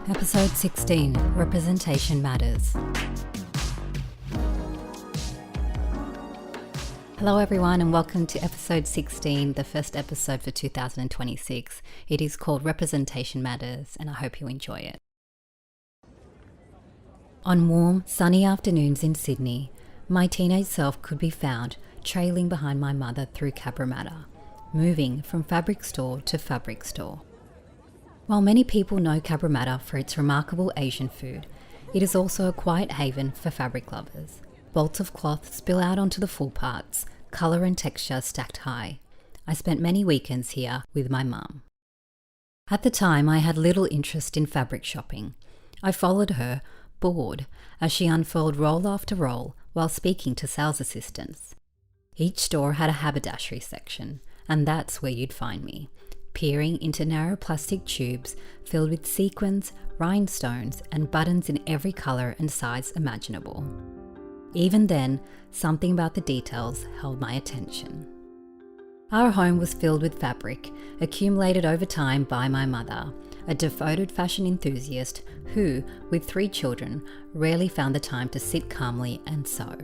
Episode 16, Representation Matters. Hello everyone and welcome to episode 16, the first episode for 2026. It is called Representation Matters and I hope you enjoy it. On warm, sunny afternoons in Sydney, my teenage self could be found trailing behind my mother through Cabramatta, moving from fabric store to fabric store. While many people know Cabramatta for its remarkable Asian food, it is also a quiet haven for fabric lovers. Bolts of cloth spill out onto the full parts, colour and texture stacked high. I spent many weekends here with my mum. At the time, I had little interest in fabric shopping. I followed her, bored, as she unfurled roll after roll while speaking to sales assistants. Each store had a haberdashery section, and that's where you'd find me, peering into narrow plastic tubes filled with sequins, rhinestones, and buttons in every colour and size imaginable. Even then, something about the details held my attention. Our home was filled with fabric, accumulated over time by my mother, a devoted fashion enthusiast who, with 3 children, rarely found the time to sit calmly and sew.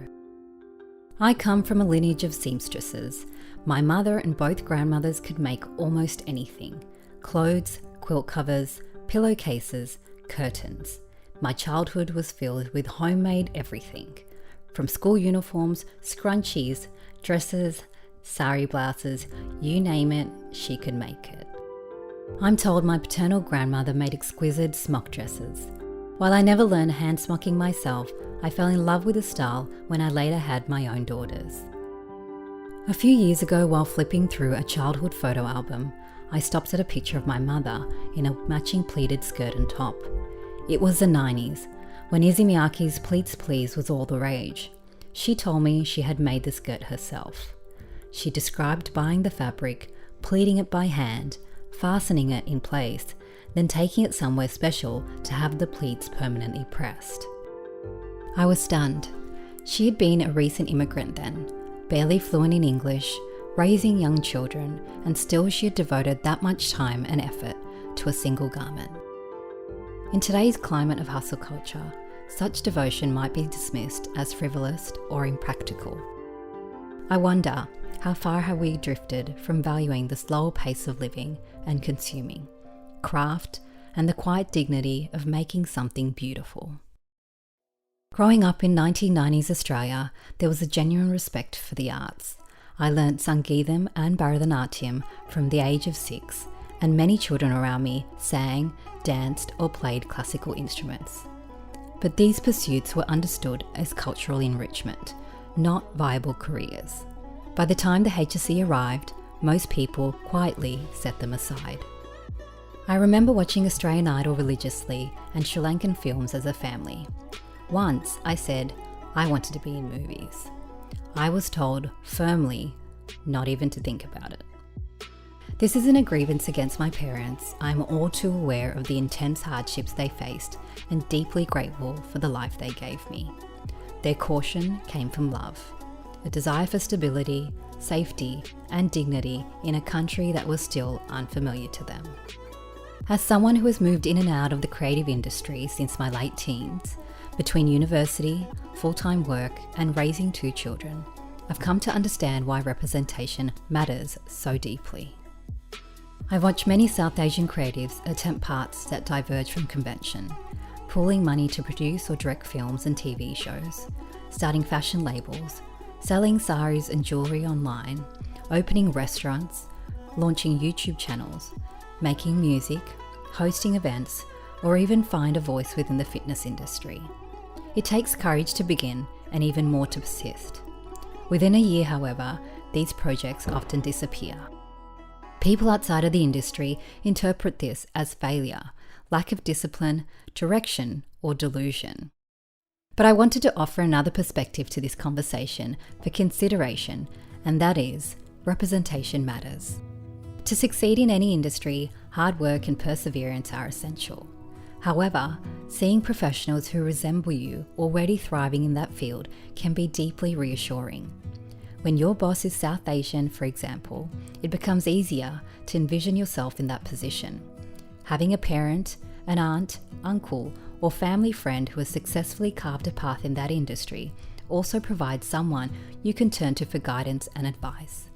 I come from a lineage of seamstresses. My mother and both grandmothers could make almost anything: clothes, quilt covers, pillowcases, curtains. My childhood was filled with homemade everything, from school uniforms, scrunchies, dresses, sari blouses, you name it, she could make it. I'm told my paternal grandmother made exquisite smock dresses. While I never learned hand smocking myself, I fell in love with the style when I later had my own daughters. A few years ago, while flipping through a childhood photo album, I stopped at a picture of my mother in a matching pleated skirt and top. It was the 90s, when Izzy Miyake's Pleats Please was all the rage. She told me she had made the skirt herself. She described buying the fabric, pleating it by hand, fastening it in place, then taking it somewhere special to have the pleats permanently pressed. I was stunned. She had been a recent immigrant then, barely fluent in English, raising young children, and still she had devoted that much time and effort to a single garment. In today's climate of hustle culture, such devotion might be dismissed as frivolous or impractical. I wonder, how far have we drifted from valuing the slower pace of living and consuming, craft, and the quiet dignity of making something beautiful? Growing up in 1990s Australia, there was a genuine respect for the arts. I learnt Sangeetham and Bharatanatyam from the age of 6, and many children around me sang, danced, or played classical instruments. But these pursuits were understood as cultural enrichment, not viable careers. By the time the HSC arrived, most people quietly set them aside. I remember watching Australian Idol religiously and Sri Lankan films as a family. Once I said I wanted to be in movies. I was told firmly not even to think about it. This isn't a grievance against my parents. I'm all too aware of the intense hardships they faced and deeply grateful for the life they gave me. Their caution came from love, a desire for stability, safety, and dignity in a country that was still unfamiliar to them. As someone who has moved in and out of the creative industry since my late teens, between university, full-time work, and raising 2 children, I've come to understand why representation matters so deeply. I've watched many South Asian creatives attempt paths that diverge from convention, pooling money to produce or direct films and TV shows, starting fashion labels, selling saris and jewellery online, opening restaurants, launching YouTube channels, making music, hosting events, or even find a voice within the fitness industry. It takes courage to begin and even more to persist. Within a year, however, these projects often disappear. People outside of the industry interpret this as failure, lack of discipline, direction, or delusion. But I wanted to offer another perspective to this conversation for consideration, and that is, representation matters. To succeed in any industry, hard work and perseverance are essential. However, seeing professionals who resemble you already thriving in that field can be deeply reassuring. When your boss is South Asian, for example, it becomes easier to envision yourself in that position. Having a parent, an aunt, uncle, or family friend who has successfully carved a path in that industry also provides someone you can turn to for guidance and advice.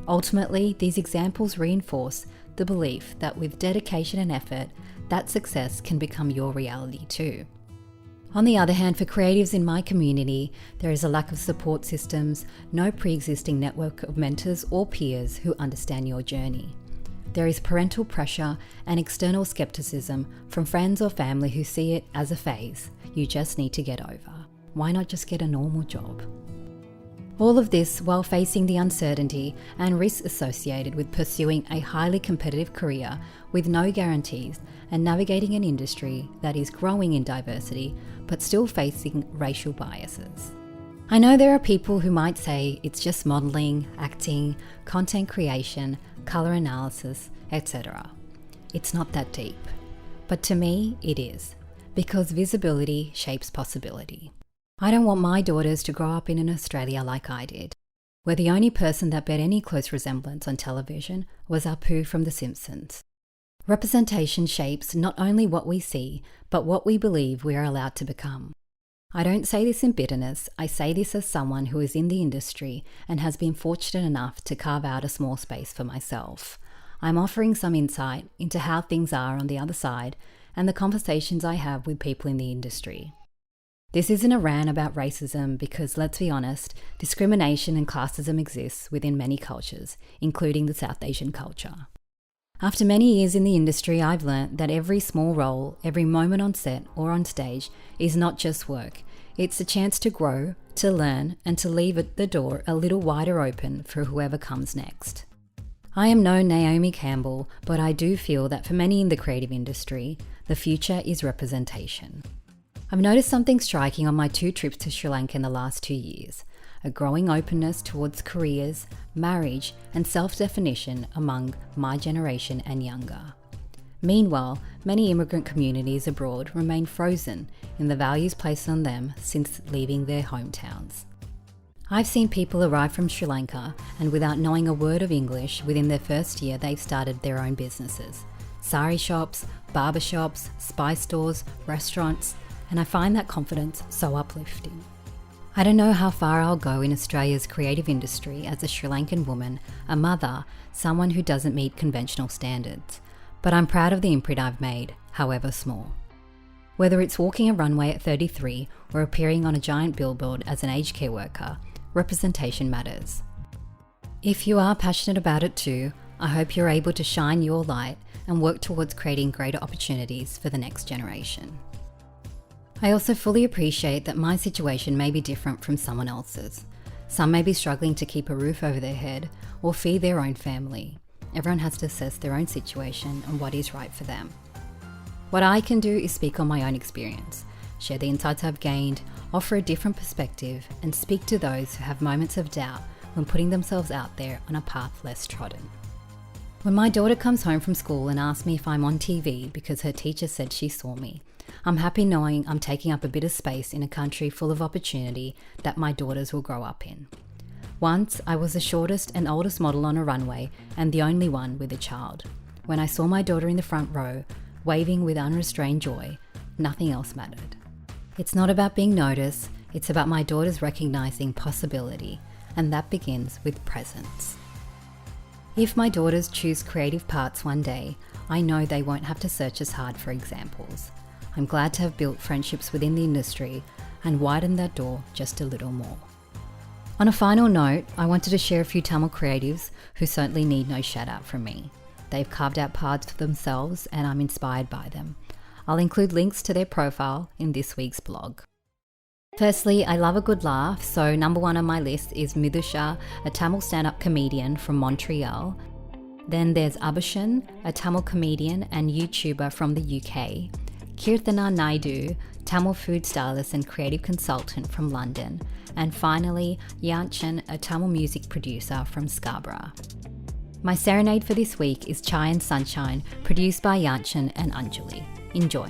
Ultimately, these examples reinforce the belief that with dedication and effort, that success can become your reality too. On the other hand, for creatives in my community, there is a lack of support systems, no pre-existing network of mentors or peers who understand your journey. There is parental pressure and external skepticism from friends or family who see it as a phase you just need to get over. Why not just get a normal job? All of this while facing the uncertainty and risks associated with pursuing a highly competitive career with no guarantees and navigating an industry that is growing in diversity but still facing racial biases. I know there are people who might say it's just modelling, acting, content creation, colour analysis, etc. It's not that deep. But to me, it is, because visibility shapes possibility. I don't want my daughters to grow up in an Australia like I did, where the only person that bear any close resemblance on television was Apu from The Simpsons. Representation shapes not only what we see, but what we believe we are allowed to become. I don't say this in bitterness, I say this as someone who is in the industry and has been fortunate enough to carve out a small space for myself. I'm offering some insight into how things are on the other side and the conversations I have with people in the industry. This isn't a rant about racism because, let's be honest, discrimination and classism exists within many cultures, including the South Asian culture. After many years in the industry, I've learnt that every small role, every moment on set or on stage is not just work. It's a chance to grow, to learn, and to leave the door a little wider open for whoever comes next. I am no Naomi Campbell, but I do feel that for many in the creative industry, the future is representation. I've noticed something striking on my 2 trips to Sri Lanka in the last 2 years, a growing openness towards careers, marriage, and self-definition among my generation and younger. Meanwhile, many immigrant communities abroad remain frozen in the values placed on them since leaving their hometowns. I've seen people arrive from Sri Lanka and without knowing a word of English, within their first year they've started their own businesses. Sari shops, barber shops, spice stores, restaurants, and I find that confidence so uplifting. I don't know how far I'll go in Australia's creative industry as a Sri Lankan woman, a mother, someone who doesn't meet conventional standards, but I'm proud of the imprint I've made, however small. Whether it's walking a runway at 33 or appearing on a giant billboard as an aged care worker, representation matters. If you are passionate about it too, I hope you're able to shine your light and work towards creating greater opportunities for the next generation. I also fully appreciate that my situation may be different from someone else's. Some may be struggling to keep a roof over their head or feed their own family. Everyone has to assess their own situation and what is right for them. What I can do is speak on my own experience, share the insights I've gained, offer a different perspective, and speak to those who have moments of doubt when putting themselves out there on a path less trodden. When my daughter comes home from school and asks me if I'm on TV because her teacher said she saw me, I'm happy knowing I'm taking up a bit of space in a country full of opportunity that my daughters will grow up in. Once, I was the shortest and oldest model on a runway and the only one with a child. When I saw my daughter in the front row, waving with unrestrained joy, nothing else mattered. It's not about being noticed, it's about my daughters recognizing possibility, and that begins with presence. If my daughters choose creative paths one day, I know they won't have to search as hard for examples. I'm glad to have built friendships within the industry and widened that door just a little more. On a final note, I wanted to share a few Tamil creatives who certainly need no shout out from me. They've carved out paths for themselves and I'm inspired by them. I'll include links to their profile in this week's blog. Firstly, I love a good laugh, so number 1 on my list is Midusha, a Tamil stand-up comedian from Montreal. Then there's Abhishan, a Tamil comedian and YouTuber from the UK. Kirthana Naidu, Tamil food stylist and creative consultant from London. And finally, Yanchan, a Tamil music producer from Scarborough. My SerenAid for this week is Chai and Sunshine, produced by Yanchan and Anjulie. Enjoy.